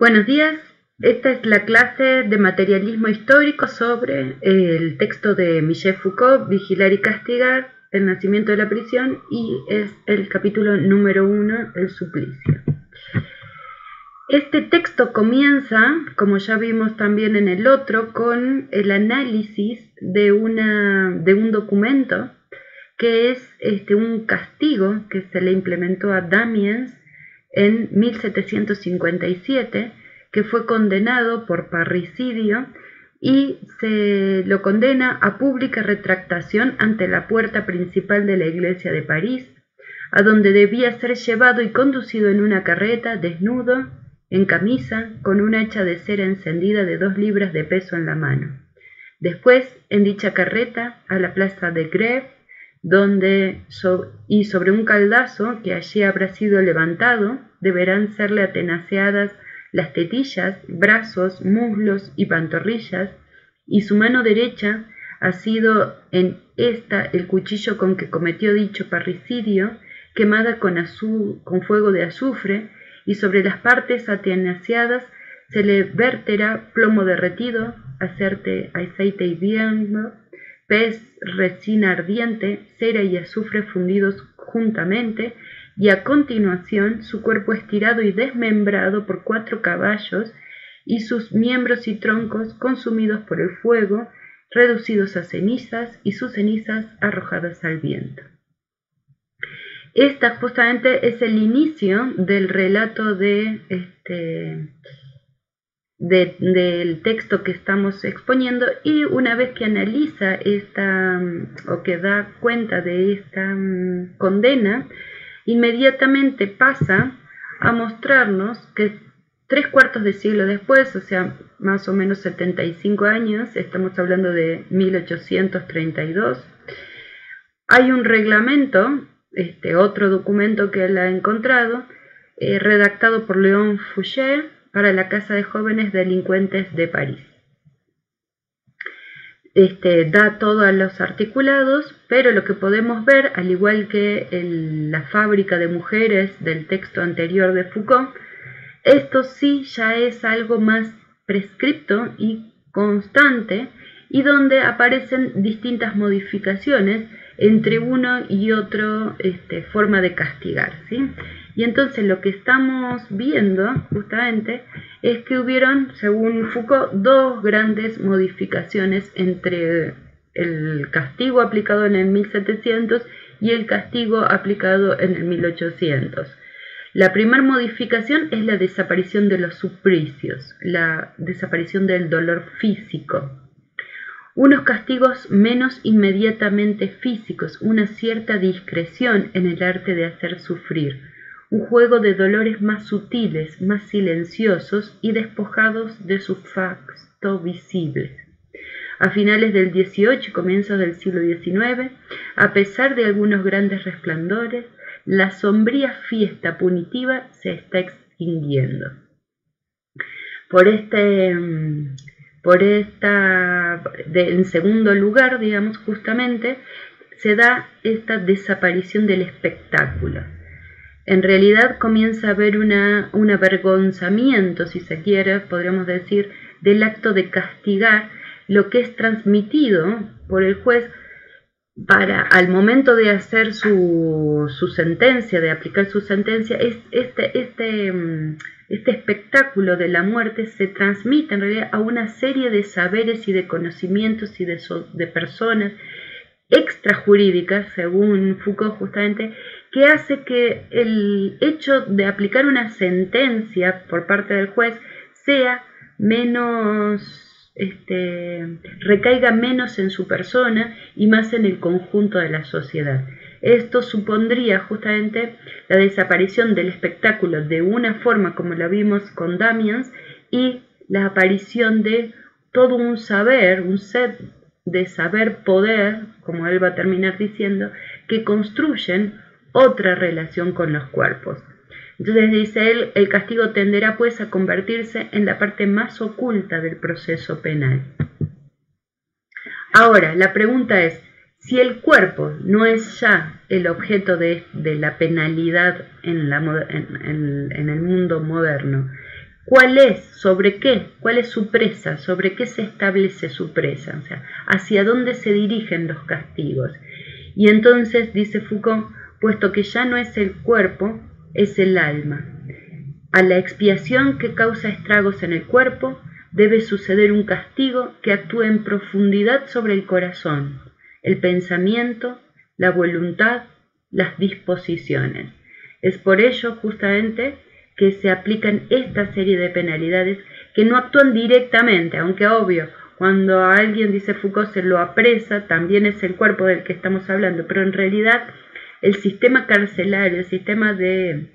Buenos días, esta es la clase de materialismo histórico sobre el texto de Michel Foucault, Vigilar y Castigar, el nacimiento de la prisión, y es el capítulo número 1, el suplicio. Este texto comienza, como ya vimos también en el otro, con el análisis de un documento que es un castigo que se le implementó a Damiens en 1757, que fue condenado por parricidio y se lo condena a pública retractación ante la puerta principal de la iglesia de París, a donde debía ser llevado y conducido en una carreta, desnudo, en camisa, con una hacha de cera encendida de 2 libras de peso en la mano. Después, en dicha carreta, a la plaza de Grève, sobre un caldazo que allí habrá sido levantado, deberán serle atenaceadas las tetillas, brazos, muslos y pantorrillas, y su mano derecha ha sido en esta el cuchillo con que cometió dicho parricidio, quemada con fuego de azufre, y sobre las partes atenaceadas se le verterá plomo derretido, aceite hirviendo, pez, resina ardiente, cera y azufre fundidos juntamente, y a continuación su cuerpo estirado y desmembrado por 4 caballos, y sus miembros y troncos consumidos por el fuego, reducidos a cenizas, y sus cenizas arrojadas al viento. Esta justamente es el inicio del relato del texto que estamos exponiendo, y una vez que analiza o que da cuenta de esta condena, inmediatamente pasa a mostrarnos que 3/4 de siglo después, o sea, más o menos 75 años, estamos hablando de 1832, hay un reglamento, otro documento que él ha encontrado, redactado por Léon Fouché, para la Casa de Jóvenes Delincuentes de París. Da todos los articulados, pero lo que podemos ver, al igual que la fábrica de mujeres del texto anterior de Foucault, esto sí ya es algo más prescripto y constante, y donde aparecen distintas modificaciones entre uno y otro forma de castigar, ¿sí? Y entonces lo que estamos viendo justamente es que hubieron, según Foucault, 2 grandes modificaciones entre el castigo aplicado en el 1700 y el castigo aplicado en el 1800. La primera modificación es la desaparición de los suplicios, la desaparición del dolor físico. Unos castigos menos inmediatamente físicos, una cierta discreción en el arte de hacer sufrir, un juego de dolores más sutiles, más silenciosos y despojados de su facto visible. A finales del XVIII y comienzos del siglo XIX, a pesar de algunos grandes resplandores, la sombría fiesta punitiva se está extinguiendo. En segundo lugar, digamos, justamente, se da esta desaparición del espectáculo. En realidad comienza a haber un avergonzamiento, si se quiere, podríamos decir, del acto de castigar, lo que es transmitido por el juez al momento de hacer su sentencia, de aplicar su sentencia. Este espectáculo de la muerte se transmite en realidad a una serie de saberes y de conocimientos y de personas extrajurídicas, según Foucault justamente, que hace que el hecho de aplicar una sentencia por parte del juez sea recaiga menos en su persona y más en el conjunto de la sociedad. Esto supondría justamente la desaparición del espectáculo de una forma como la vimos con Damiens, y la aparición de todo un saber, un set de saber-poder, como él va a terminar diciendo, que construyen otra relación con los cuerpos. Entonces, dice él, el castigo tenderá pues a convertirse en la parte más oculta del proceso penal. Ahora, la pregunta es, si el cuerpo no es ya el objeto de la penalidad en el mundo moderno, ¿Cuál es? ¿Sobre qué? ¿Cuál es su presa? ¿Sobre qué se establece su presa? O sea, ¿hacia dónde se dirigen los castigos? Y entonces, dice Foucault, puesto que ya no es el cuerpo, es el alma. A la expiación que causa estragos en el cuerpo, debe suceder un castigo que actúe en profundidad sobre el corazón, el pensamiento, la voluntad, las disposiciones. Es por ello, justamente, que se aplican esta serie de penalidades que no actúan directamente, aunque obvio, cuando a alguien, dice Foucault, se lo apresa, también es el cuerpo del que estamos hablando, pero en realidad el sistema carcelario, el sistema de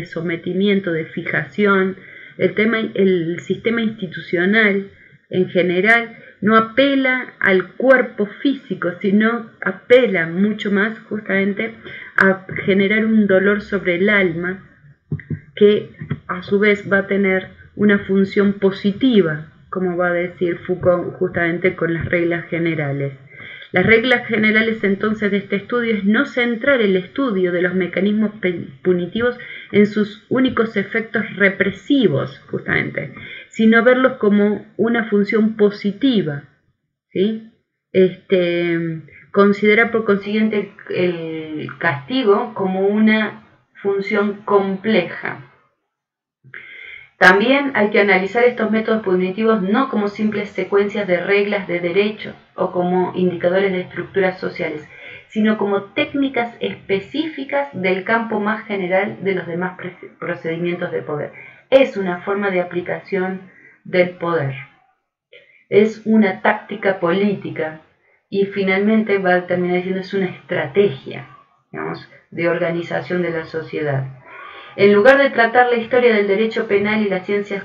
sometimiento, de fijación, el sistema institucional en general, no apela al cuerpo físico, sino apela mucho más justamente a generar un dolor sobre el alma, que a su vez va a tener una función positiva, como va a decir Foucault justamente con las reglas generales. Las reglas generales entonces de este estudio es no centrar el estudio de los mecanismos punitivos en sus únicos efectos represivos, justamente, sino verlos como una función positiva, ¿sí? Considera por consiguiente el castigo como una función compleja. También hay que analizar estos métodos punitivos no como simples secuencias de reglas de derecho o como indicadores de estructuras sociales, sino como técnicas específicas del campo más general de los demás procedimientos de poder. Es una forma de aplicación del poder. Es una táctica política y finalmente va a terminar diciendo es una estrategia, digamos, de organización de la sociedad. En lugar de tratar la historia del derecho penal y las ciencias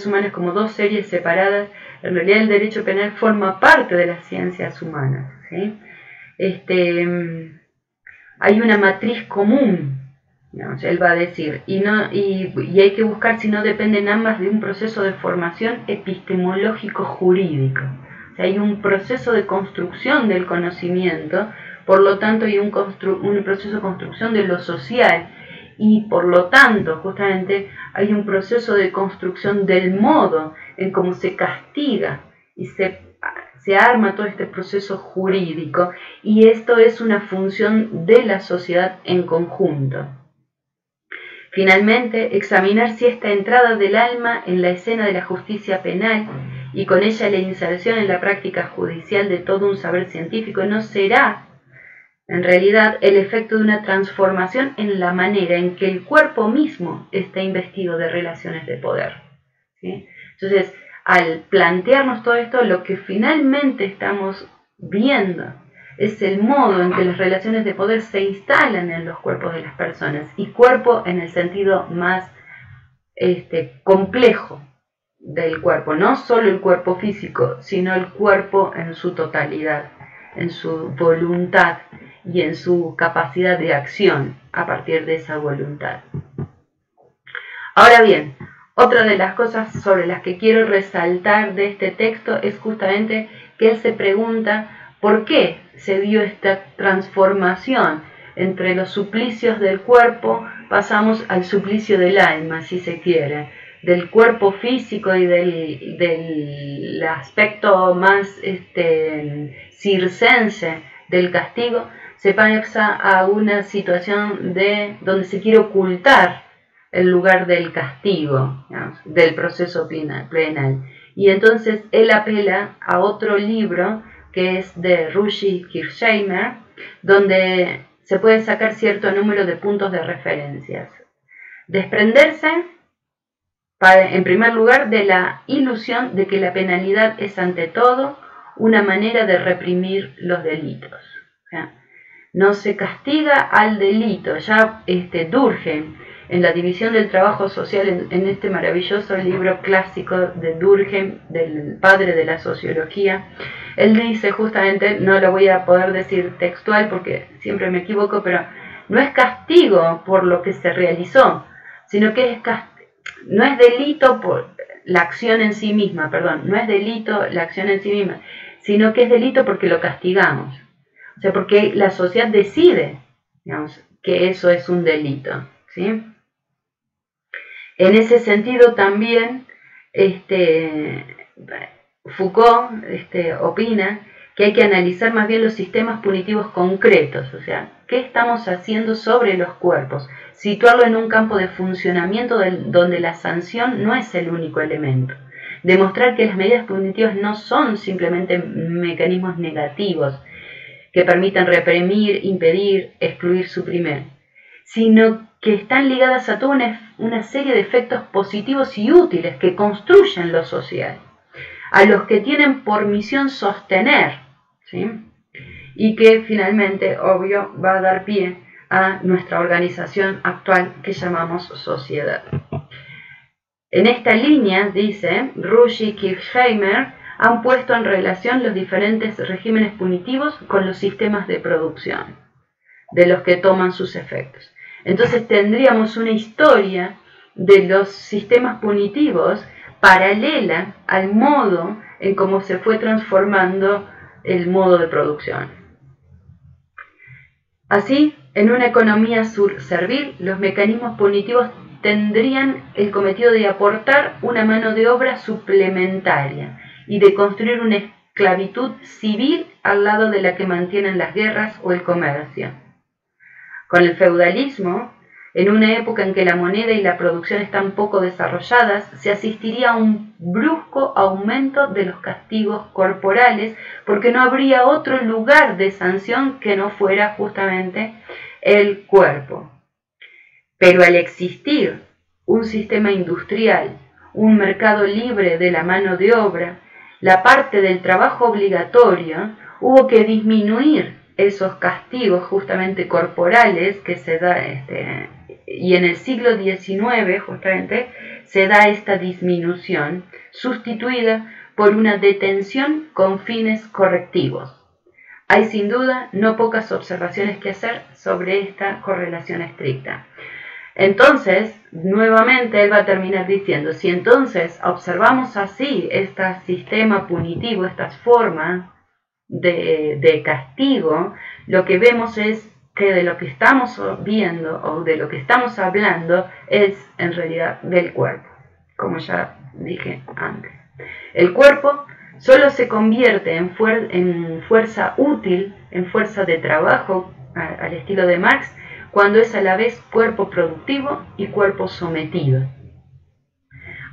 humanas como dos series separadas, en realidad el derecho penal forma parte de las ciencias humanas, ¿sí? Hay una matriz común, digamos, él va a decir, y hay que buscar si no dependen ambas de un proceso de formación epistemológico jurídico. O sea, hay un proceso de construcción del conocimiento, por lo tanto hay un proceso de construcción de lo social, y por lo tanto justamente hay un proceso de construcción del modo en cómo se castiga y se arma todo este proceso jurídico, y esto es una función de la sociedad en conjunto. Finalmente, examinar si esta entrada del alma en la escena de la justicia penal y con ella la inserción en la práctica judicial de todo un saber científico no será en realidad el efecto de una transformación en la manera en que el cuerpo mismo está investido de relaciones de poder, ¿sí? Entonces, al plantearnos todo esto, lo que finalmente estamos viendo es el modo en que las relaciones de poder se instalan en los cuerpos de las personas, y cuerpo en el sentido más complejo del cuerpo, no solo el cuerpo físico, sino el cuerpo en su totalidad, en su voluntad y en su capacidad de acción a partir de esa voluntad. Ahora bien, otra de las cosas sobre las que quiero resaltar de este texto es justamente que él se pregunta por qué se dio esta transformación entre los suplicios del cuerpo, pasamos al suplicio del alma, si se quiere, del cuerpo físico y del aspecto más circense del castigo, se pasa a una situación donde se quiere ocultar el lugar del castigo, digamos, del proceso penal. Y entonces él apela a otro libro que es de Rushi Kirchheimer, donde se puede sacar cierto número de puntos de referencias. Desprenderse, en primer lugar, de la ilusión de que la penalidad es ante todo una manera de reprimir los delitos. O sea, no se castiga al delito. Ya Durkheim, en la división del trabajo social, en este maravilloso libro clásico de Durkheim, del padre de la sociología, él dice justamente, no lo voy a poder decir textual porque siempre me equivoco, pero no es castigo por lo que se realizó, sino que no es delito por la acción en sí misma, no es delito la acción en sí misma, sino que es delito porque lo castigamos. O sea, porque la sociedad decide, digamos, que eso es un delito, ¿sí? En ese sentido también Foucault opina que hay que analizar más bien los sistemas punitivos concretos, o sea, qué estamos haciendo sobre los cuerpos, situarlo en un campo de funcionamiento donde la sanción no es el único elemento, demostrar que las medidas punitivas no son simplemente mecanismos negativos que permitan reprimir, impedir, excluir, suprimir, sino que están ligadas a toda una serie de efectos positivos y útiles que construyen lo social, a los que tienen por misión sostener, ¿sí? Y que finalmente, obvio, va a dar pie a nuestra organización actual que llamamos sociedad. En esta línea, dice Rush y Kirchheimer, han puesto en relación los diferentes regímenes punitivos con los sistemas de producción, de los que toman sus efectos. Entonces tendríamos una historia de los sistemas punitivos paralela al modo en cómo se fue transformando el modo de producción. Así, en una economía servil, los mecanismos punitivos tendrían el cometido de aportar una mano de obra suplementaria y de construir una esclavitud civil al lado de la que mantienen las guerras o el comercio. Con el feudalismo, en una época en que la moneda y la producción están poco desarrolladas, se asistiría a un brusco aumento de los castigos corporales porque no habría otro lugar de sanción que no fuera justamente el cuerpo. Pero al existir un sistema industrial, un mercado libre de la mano de obra, la parte del trabajo obligatorio hubo que disminuir esos castigos justamente corporales que se da, y en el siglo XIX justamente se da esta disminución sustituida por una detención con fines correctivos. Hay sin duda no pocas observaciones que hacer sobre esta correlación estricta. Entonces, nuevamente él va a terminar diciendo, si entonces observamos así este sistema punitivo, estas formas de castigo, lo que vemos es que de lo que estamos viendo o de lo que estamos hablando es en realidad del cuerpo, como ya dije antes. El cuerpo solo se convierte en fuerza útil, en fuerza de trabajo, al estilo de Marx, cuando es a la vez cuerpo productivo y cuerpo sometido.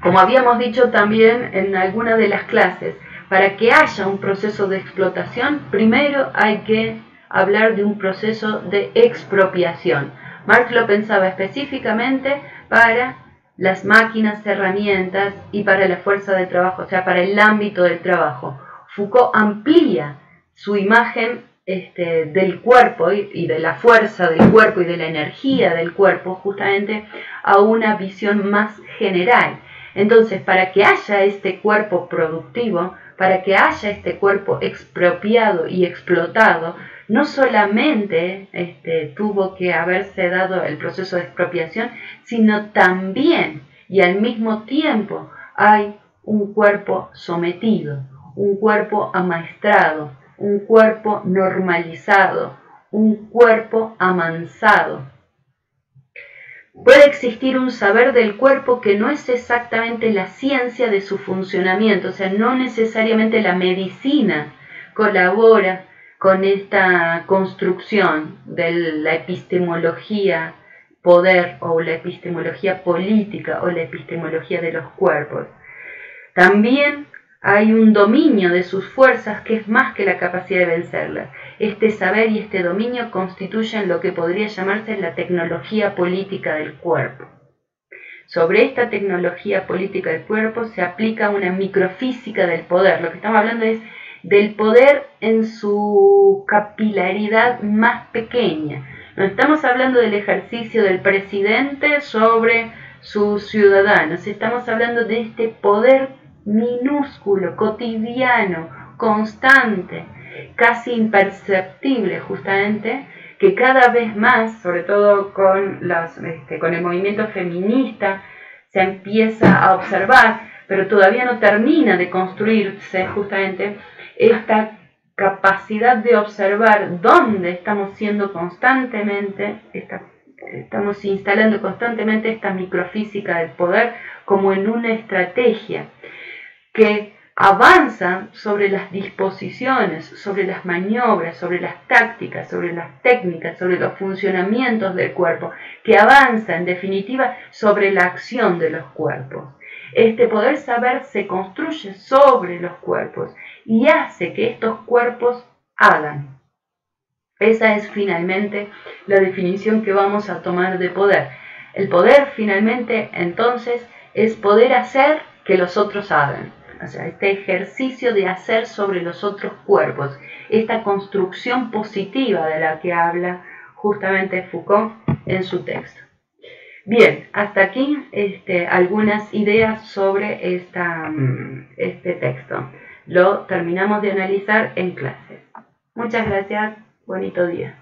Como habíamos dicho también en alguna de las clases, para que haya un proceso de explotación, primero hay que hablar de un proceso de expropiación. Marx lo pensaba específicamente para las máquinas, herramientas y para la fuerza de trabajo, o sea, para el ámbito del trabajo. Foucault amplía su imagen del cuerpo y de la fuerza del cuerpo y de la energía del cuerpo justamente a una visión más general. Entonces, para que haya este cuerpo productivo, para que haya este cuerpo expropiado y explotado, no solamente tuvo que haberse dado el proceso de expropiación, sino también y al mismo tiempo hay un cuerpo sometido, un cuerpo amaestrado, un cuerpo normalizado, un cuerpo amansado. Puede existir un saber del cuerpo que no es exactamente la ciencia de su funcionamiento, o sea, no necesariamente la medicina colabora con esta construcción de la epistemología poder o la epistemología política o la epistemología de los cuerpos. También hay un dominio de sus fuerzas que es más que la capacidad de vencerlas. Este saber y este dominio constituyen lo que podría llamarse la tecnología política del cuerpo. Sobre esta tecnología política del cuerpo se aplica una microfísica del poder. Lo que estamos hablando es del poder en su capilaridad más pequeña. No estamos hablando del ejercicio del presidente sobre sus ciudadanos. Estamos hablando de este poder minúsculo, cotidiano, constante, casi imperceptible justamente, que cada vez más, sobre todo con el movimiento feminista, se empieza a observar, pero todavía no termina de construirse justamente esta capacidad de observar dónde estamos siendo constantemente, esta estamos instalando constantemente esta microfísica del poder como en una estrategia que avanza sobre las disposiciones, sobre las maniobras, sobre las tácticas, sobre las técnicas, sobre los funcionamientos del cuerpo, que avanza en definitiva sobre la acción de los cuerpos. Este poder saber se construye sobre los cuerpos y hace que estos cuerpos hagan. Esa es finalmente la definición que vamos a tomar de poder. El poder finalmente entonces es poder hacer que los otros hagan. O sea, este ejercicio de hacer sobre los otros cuerpos, esta construcción positiva de la que habla justamente Foucault en su texto. Bien, hasta aquí algunas ideas sobre este texto. Lo terminamos de analizar en clase. Muchas gracias, bonito día.